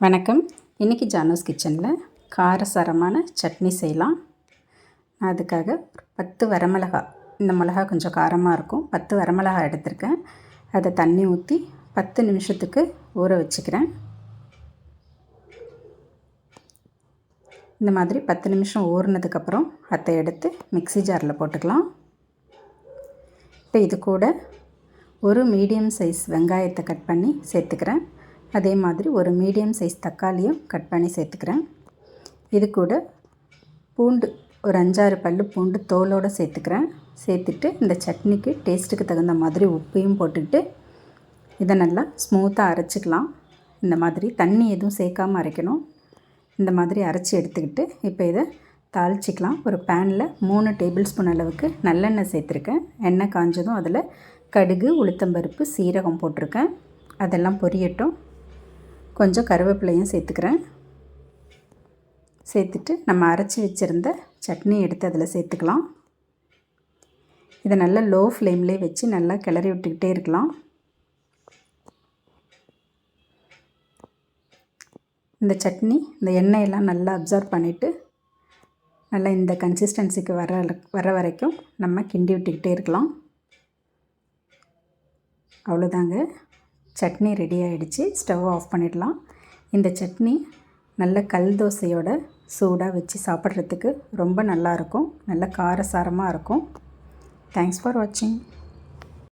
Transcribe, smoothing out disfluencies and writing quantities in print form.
வணக்கம். இன்றைக்கி ஜானோஸ் கிச்சனில் காரசாரமான சட்னி செய்யலாம். நான் அதுக்காக 10 வரமிளகா, இந்த மிளகா கொஞ்சம் காரமாக இருக்கும், 10 வரமிளகா எடுத்திருக்கேன். அதை தண்ணி ஊற்றி 10 நிமிஷத்துக்கு ஊற வச்சுக்கிறேன். இந்த மாதிரி 10 நிமிஷம் ஊறினதுக்கப்புறம் அதை எடுத்து மிக்ஸி ஜாரில் போட்டுக்கலாம். இப்போ இது கூட ஒரு மீடியம் சைஸ் வெங்காயத்தை கட் பண்ணி சேர்த்துக்கிறேன். அதே மாதிரி ஒரு மீடியம் சைஸ் தக்காளியும் கட் பண்ணி சேர்த்துக்கிறேன். இது கூட பூண்டு ஒரு 5-6 பல் பூண்டு தோலோடு சேர்த்துக்கிறேன். சேர்த்துட்டு இந்த சட்னிக்கு டேஸ்ட்டுக்கு தகுந்த மாதிரி உப்பையும் போட்டுக்கிட்டு இதை நல்லா ஸ்மூத்தாக அரைச்சிக்கலாம். இந்த மாதிரி தண்ணி எதுவும் சேர்க்காமல் அரைக்கணும். இந்த மாதிரி அரைச்சி எடுத்துக்கிட்டு இப்போ இதை தாளிச்சிக்கலாம். ஒரு பேனில் 3 டேபிள் ஸ்பூன் அளவுக்கு நல்லெண்ணெய் சேர்த்துருக்கேன். எண்ணெய் காஞ்சதும் அதில் கடுகு, உளுத்தம்பருப்பு, சீரகம் போட்டிருக்கேன். அதெல்லாம் பொரியட்டும். கொஞ்சம் கருவேப்பிலையும் சேர்த்துக்கிறேன். சேர்த்துட்டு நம்ம அரைச்சி வச்சுருந்த சட்னி எடுத்து அதில் சேர்த்துக்கலாம். இதை நல்லா லோ ஃப்ளேம்லேயே வச்சு நல்லா கிளறி விட்டுக்கிட்டே இருக்கலாம். இந்த சட்னி இந்த எண்ணெயெல்லாம் நல்லா அப்சர்வ் பண்ணிவிட்டு நல்லா இந்த கன்சிஸ்டன்சிக்கு வர வரைக்கும் நம்ம கிண்டி விட்டுக்கிட்டே இருக்கலாம். அவ்வளோதாங்க, சட்னி ரெடி ஆகிடுச்சு. ஸ்டவ் ஆஃப் பண்ணிடலாம். இந்த சட்னி நல்ல கல் தோசையோட சூடாக வச்சு சாப்பிட்றதுக்கு ரொம்ப நல்லாயிருக்கும். நல்ல காரசாரமாக இருக்கும். தேங்க்ஸ் ஃபார் வாட்சிங்.